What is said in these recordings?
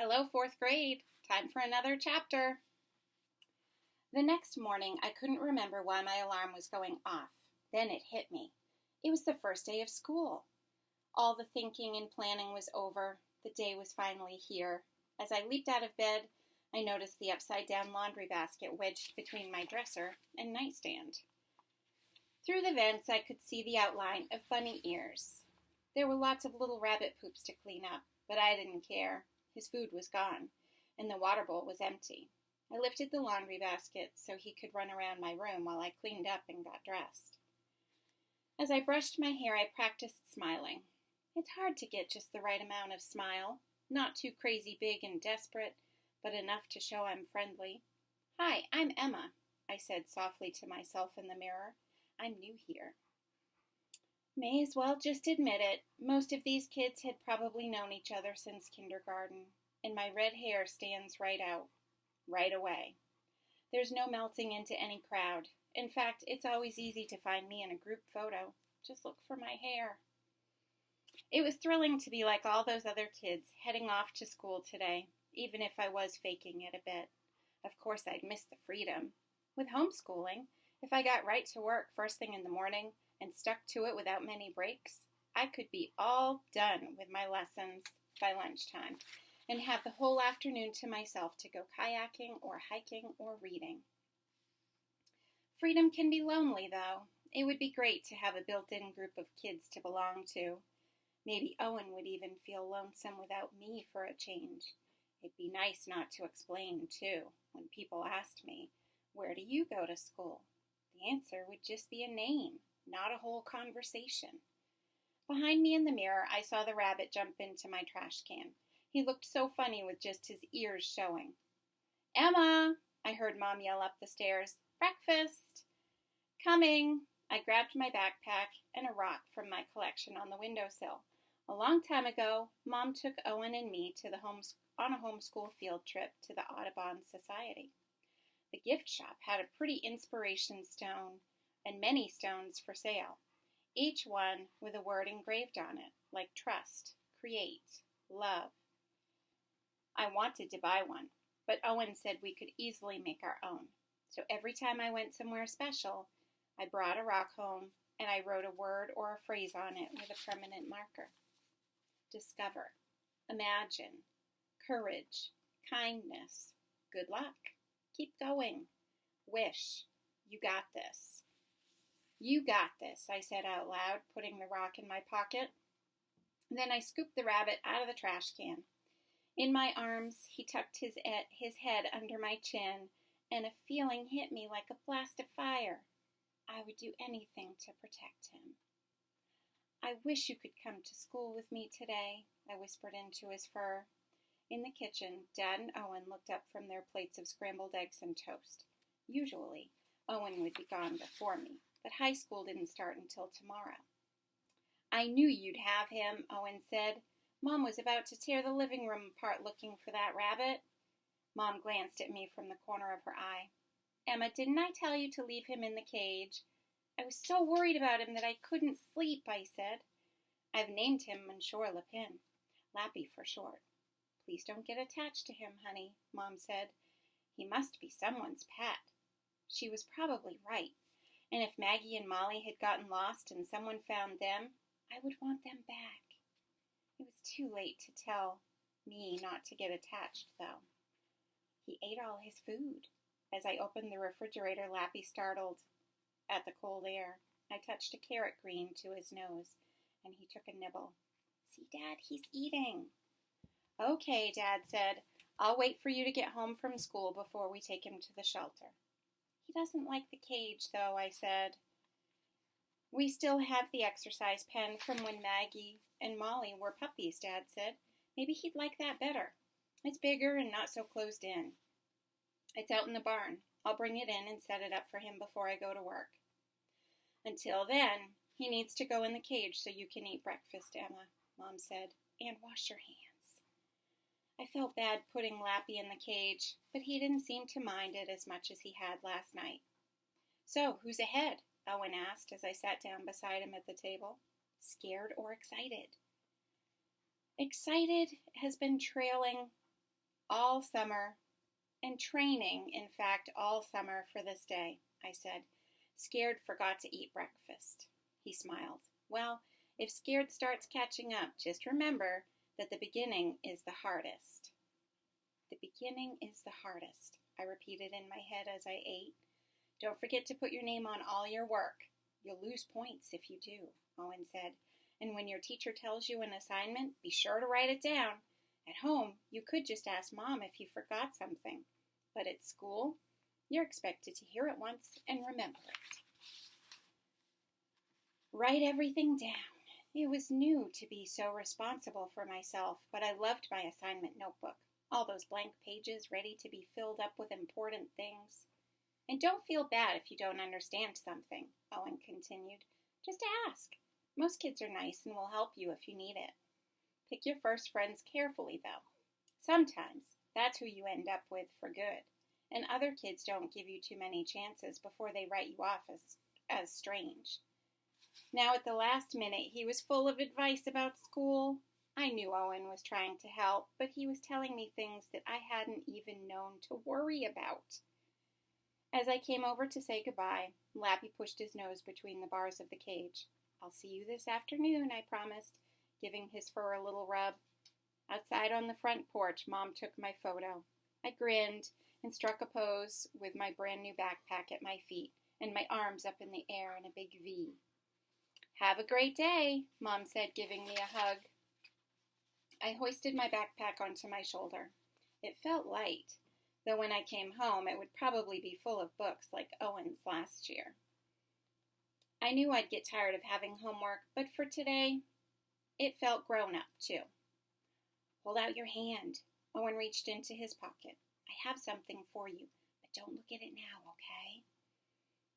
Hello, fourth grade. Time for another chapter. The next morning, I couldn't remember why my alarm was going off. Then it hit me. It was the first day of school. All the thinking and planning was over. The day was finally here. As I leaped out of bed, I noticed the upside-down laundry basket wedged between my dresser and nightstand. Through the vents, I could see the outline of bunny ears. There were lots of little rabbit poops to clean up, but I didn't care. His food was gone, and the water bowl was empty. I lifted the laundry basket so he could run around my room while I cleaned up and got dressed. As I brushed my hair, I practiced smiling. It's hard to get just the right amount of smile, not too crazy big and desperate, but enough to show I'm friendly. "Hi, I'm Emma," I said softly to myself in the mirror. "I'm new here." May as well just admit it. Most of these kids had probably known each other since kindergarten, and my red hair stands right out, right away. There's no melting into any crowd. In fact, it's always easy to find me in a group photo. Just look for my hair. It was thrilling to be like all those other kids, heading off to school today, even if I was faking it a bit. Of course, I'd miss the freedom. With homeschooling, if I got right to work first thing in the morning and stuck to it without many breaks, I could be all done with my lessons by lunchtime and have the whole afternoon to myself to go kayaking or hiking or reading. Freedom can be lonely, though. It would be great to have a built-in group of kids to belong to. Maybe Owen would even feel lonesome without me for a change. It'd be nice not to explain, too, when people asked me, "Where do you go to school?" The answer would just be a name, not a whole conversation. Behind me in the mirror, I saw the rabbit jump into my trash can. He looked so funny with just his ears showing. "Emma!" I heard Mom yell up the stairs. "Breakfast!" "Coming!" I grabbed my backpack and a rock from my collection on the windowsill. A long time ago, Mom took Owen and me to on a homeschool field trip to the Audubon Society. The gift shop had a pretty inspiration stone and many stones for sale, each one with a word engraved on it, like trust, create, love. I wanted to buy one, but Owen said we could easily make our own. So every time I went somewhere special, I brought a rock home and I wrote a word or a phrase on it with a permanent marker. Discover, imagine, courage, kindness, good luck, keep going, wish, you got this. "You got this," I said out loud, putting the rock in my pocket. Then I scooped the rabbit out of the trash can. In my arms, he tucked his head under my chin, and a feeling hit me like a blast of fire. I would do anything to protect him. "I wish you could come to school with me today," I whispered into his fur. In the kitchen, Dad and Owen looked up from their plates of scrambled eggs and toast. Usually, Owen would be gone before me, but high school didn't start until tomorrow. "I knew you'd have him," Owen said. "Mom was about to tear the living room apart looking for that rabbit." Mom glanced at me from the corner of her eye. "Emma, didn't I tell you to leave him in the cage?" "I was so worried about him that I couldn't sleep," I said. "I've named him Monsieur Lapin, Lappy for short." "Please don't get attached to him, honey," Mom said. "He must be someone's pet." She was probably right, and if Maggie and Molly had gotten lost and someone found them, I would want them back. It was too late to tell me not to get attached, though. He ate all his food. As I opened the refrigerator, Lappy startled at the cold air. I touched a carrot green to his nose, and he took a nibble. "See, Dad, he's eating." "Okay," Dad said. "I'll wait for you to get home from school before we take him to the shelter." "He doesn't like the cage, though," I said. "We still have the exercise pen from when Maggie and Molly were puppies," Dad said. "Maybe he'd like that better. It's bigger and not so closed in. It's out in the barn. I'll bring it in and set it up for him before I go to work. Until then, he needs to go in the cage so you can eat breakfast, Emma," Mom said, "and wash your hands." I felt bad putting Lappy in the cage, but he didn't seem to mind it as much as he had last night. "So, who's ahead?" Owen asked as I sat down beside him at the table. "Scared or excited?" Excited has been trailing All summer, and training, in fact, all summer for this day, I said. Scared forgot to eat breakfast. He smiled. Well, if Scared starts catching up, just remember that the beginning is the hardest. The beginning is the hardest, I repeated in my head as I ate. Don't forget to put your name on all your work. You'll lose points if you do, Owen said. And when your teacher tells you an assignment, be sure to write it down. At home, you could just ask Mom if you forgot something. But at school, you're expected to hear it once and remember it. Write everything down. It was new to be so responsible for myself, but I loved my assignment notebook. All those blank pages ready to be filled up with important things. And don't feel bad if you don't understand something, Owen continued. Just ask. Most kids are nice and will help you if you need it. Pick your first friends carefully, though. Sometimes that's who you end up with for good, and other kids don't give you too many chances before they write you off as strange. Now at the last minute, he was full of advice about school. I knew Owen was trying to help, but he was telling me things that I hadn't even known to worry about. As I came over to say goodbye, Lappy pushed his nose between the bars of the cage. I'll see you this afternoon, I promised, giving his fur a little rub. Outside on the front porch, Mom took my photo. I grinned and struck a pose with my brand new backpack at my feet and my arms up in the air in a big V. Have a great day, Mom said, giving me a hug. I hoisted my backpack onto my shoulder. It felt light, though when I came home it would probably be full of books like Owen's last year. I knew I'd get tired of having homework, but for today, it felt grown up too. Hold out your hand. Owen reached into his pocket. I have something for you, but don't look at it now, okay?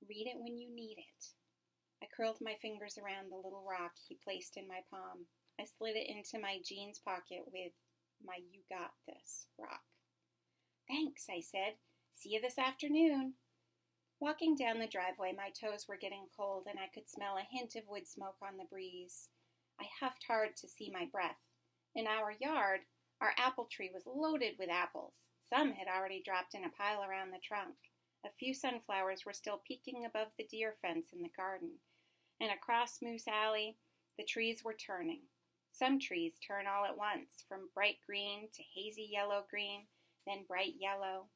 Read it when you need it. I curled my fingers around the little rock he placed in my palm. I slid it into my jeans pocket with my "You got this" rock. Thanks, I said. See you this afternoon. Walking down the driveway, my toes were getting cold and I could smell a hint of wood smoke on the breeze. I huffed hard to see my breath. In our yard, our apple tree was loaded with apples. Some had already dropped in a pile around the trunk. A few sunflowers were still peeking above the deer fence in the garden. And across Moose Alley, the trees were turning. Some trees turn all at once, from bright green to hazy yellow-green, then bright yellow.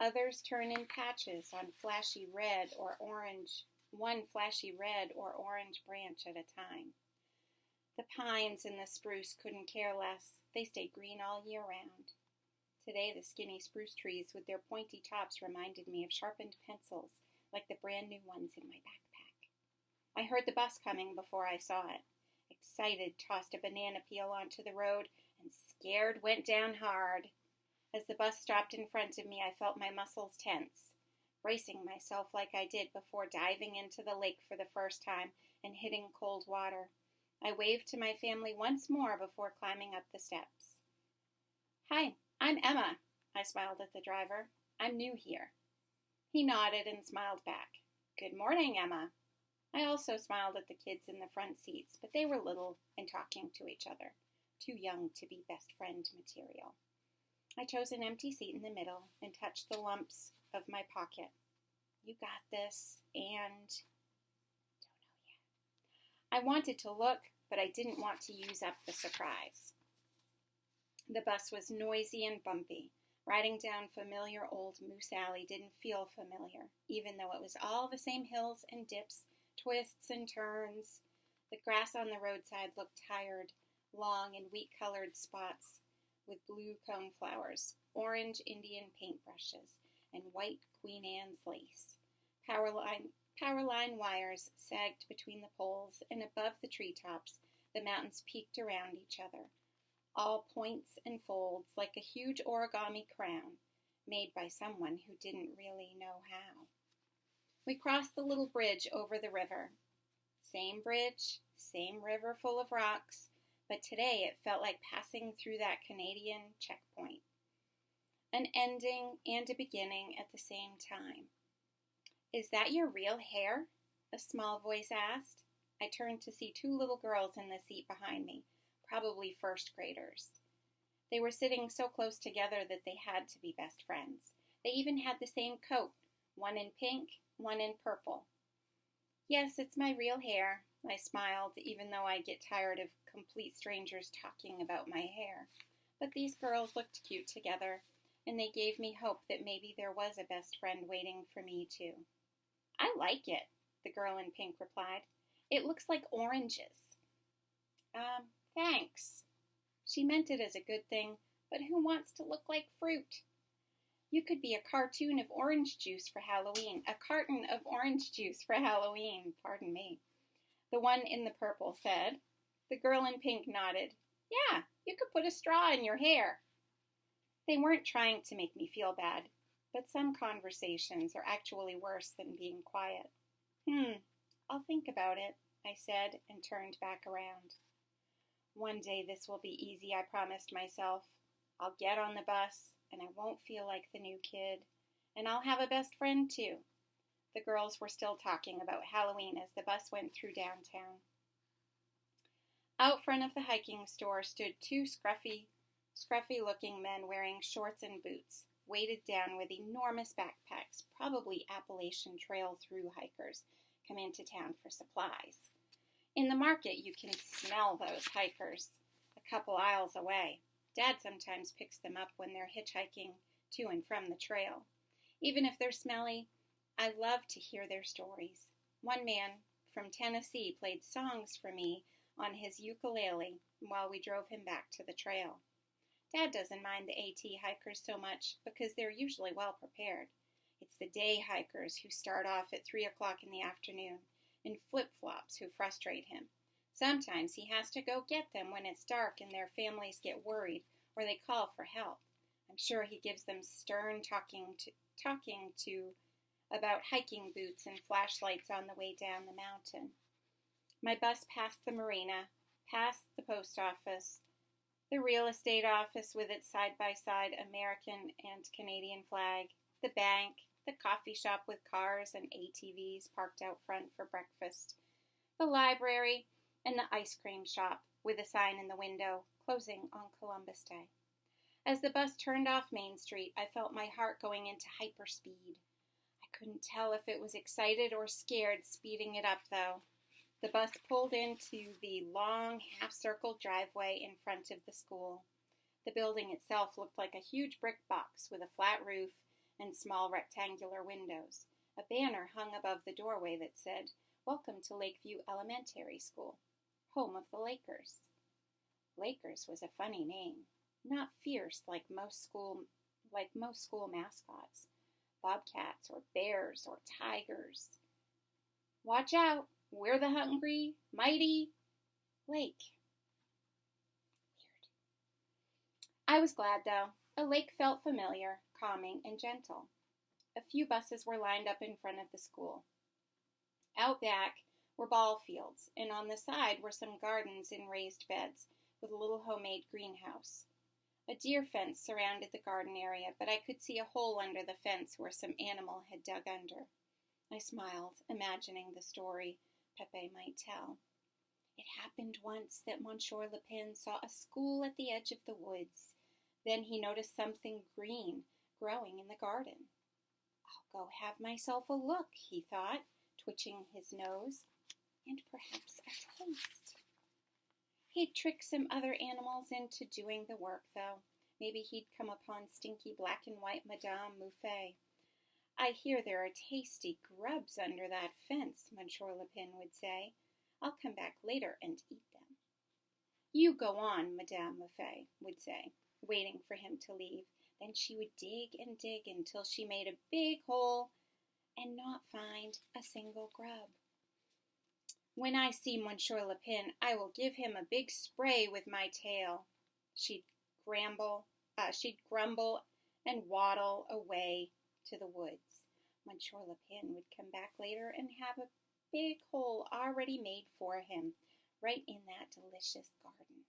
Others turn in patches on flashy red or orange, one flashy red or orange branch at a time. The pines and the spruce couldn't care less. They stayed green all year round. Today, the skinny spruce trees with their pointy tops reminded me of sharpened pencils, like the brand new ones in my backpack. I heard the bus coming before I saw it. Excited, tossed a banana peel onto the road, and Scared went down hard. As the bus stopped in front of me, I felt my muscles tense, bracing myself like I did before diving into the lake for the first time and hitting cold water. I waved to my family once more before climbing up the steps. Hi, I'm Emma, I smiled at the driver. I'm new here. He nodded and smiled back. Good morning, Emma. I also smiled at the kids in the front seats, but they were little and talking to each other, too young to be best friend material. I chose an empty seat in the middle and touched the lumps of my pocket. You got this, and don't know yet. I wanted to look, but I didn't want to use up the surprise. The bus was noisy and bumpy. Riding down familiar old Moose Alley didn't feel familiar, even though it was all the same hills and dips, twists and turns. The grass on the roadside looked tired, long in wheat-colored spots with blue coneflowers, orange Indian paintbrushes, and white Queen Anne's lace. Power line wires sagged between the poles, and above the treetops, the mountains peaked around each other, all points and folds like a huge origami crown made by someone who didn't really know how. We crossed the little bridge over the river. Same bridge, same river full of rocks, but today it felt like passing through that Canadian checkpoint. An ending and a beginning at the same time. Is that your real hair? A small voice asked. I turned to see two little girls in the seat behind me, probably first graders. They were sitting so close together that they had to be best friends. They even had the same coat, one in pink, one in purple. Yes, it's my real hair, I smiled, even though I get tired of complete strangers talking about my hair. But these girls looked cute together, and they gave me hope that maybe there was a best friend waiting for me too. I like it, the girl in pink replied. It looks like oranges. Thanks. She meant it as a good thing, but who wants to look like fruit? You could be a cartoon of orange juice for Halloween, a carton of orange juice for Halloween, pardon me. The one in the purple said. The girl in pink nodded. Yeah, you could put a straw in your hair. They weren't trying to make me feel bad, but some conversations are actually worse than being quiet. I'll think about it, I said, and turned back around. One day this will be easy, I promised myself. I'll get on the bus, and I won't feel like the new kid, and I'll have a best friend too. The girls were still talking about Halloween as the bus went through downtown. Out front of the hiking store stood two scruffy-looking men wearing shorts and boots, weighted down with enormous backpacks, probably Appalachian Trail through hikers, come into town for supplies. In the market, you can smell those hikers a couple aisles away. Dad sometimes picks them up when they're hitchhiking to and from the trail. Even if they're smelly, I love to hear their stories. One man from Tennessee played songs for me on his ukulele while we drove him back to the trail. Dad doesn't mind the AT hikers so much because they're usually well prepared. It's the day hikers who start off at 3 o'clock in the afternoon in flip-flops who frustrate him. Sometimes he has to go get them when it's dark and their families get worried or they call for help. I'm sure he gives them stern talking to about hiking boots and flashlights on the way down the mountain. My bus passed the marina, past the post office, the real estate office with its side-by-side American and Canadian flag, the bank, the coffee shop with cars and ATVs parked out front for breakfast, the library, and the ice cream shop with a sign in the window, closing on Columbus Day. As the bus turned off Main Street, I felt my heart going into hyperspeed. I couldn't tell if it was excited or scared, speeding it up, though. The bus pulled into the long half-circle driveway in front of the school. The building itself looked like a huge brick box with a flat roof and small rectangular windows. A banner hung above the doorway that said, "Welcome to Lakeview Elementary School, home of the Lakers." Lakers was a funny name, not fierce like most school mascots, bobcats or bears or tigers. Watch out, we're the hungry, mighty lake. Weird. I was glad, though. A lake felt familiar, calming, and gentle. A few buses were lined up in front of the school. Out back were ball fields, and on the side were some gardens in raised beds with a little homemade greenhouse. A deer fence surrounded the garden area, but I could see a hole under the fence where some animal had dug under. I smiled, imagining the story Pepe might tell. It happened once that Monsieur Lepin saw a school at the edge of the woods. Then he noticed something green growing in the garden. I'll go have myself a look, he thought, twitching his nose, and perhaps a taste. He'd trick some other animals into doing the work, though. Maybe he'd come upon stinky black and white Madame Muffet. I hear there are tasty grubs under that fence, Monsieur Lepin would say. I'll come back later and eat them. You go on, Madame Muffet would say, waiting for him to leave. Then she would dig and dig until she made a big hole and not find a single grub. When I see Monsieur Lepin, I will give him a big spray with my tail. She'd grumble and waddle away to the woods. Monsieur Lepin would come back later and have a big hole already made for him, right in that delicious garden.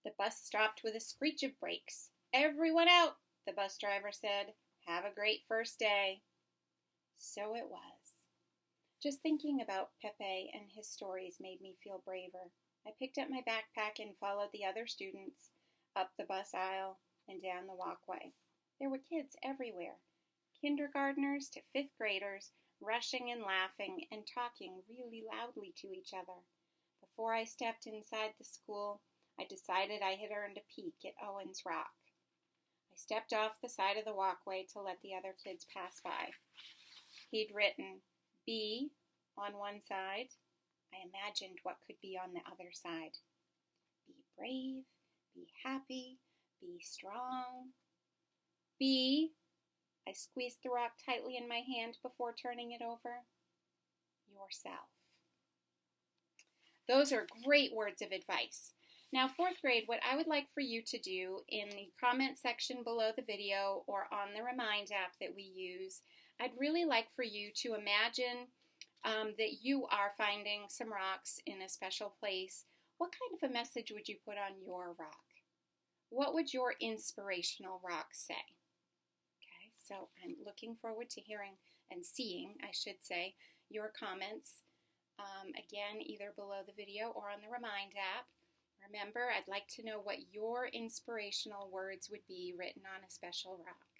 The bus stopped with a screech of brakes. Everyone out, the bus driver said. Have a great first day. So it was. Just thinking about Pepe and his stories made me feel braver. I picked up my backpack and followed the other students up the bus aisle, and down the walkway. There were kids everywhere, kindergartners to fifth graders, rushing and laughing and talking really loudly to each other. Before I stepped inside the school, I decided I had earned a peek at Owen's Rock. I stepped off the side of the walkway to let the other kids pass by. He'd written B on one side. I imagined what could be on the other side. Be brave, be happy, be strong. B, I squeezed the rock tightly in my hand before turning it over. Yourself. Those are great words of advice. Now, fourth grade, what I would like for you to do in the comment section below the video or on the Remind app that we use, I'd really like for you to imagine that you are finding some rocks in a special place. What kind of a message would you put on your rock? What would your inspirational rock say? Okay, so I'm looking forward to hearing and seeing, I should say, your comments. Again, either below the video or on the Remind app. Remember, I'd like to know what your inspirational words would be written on a special rock.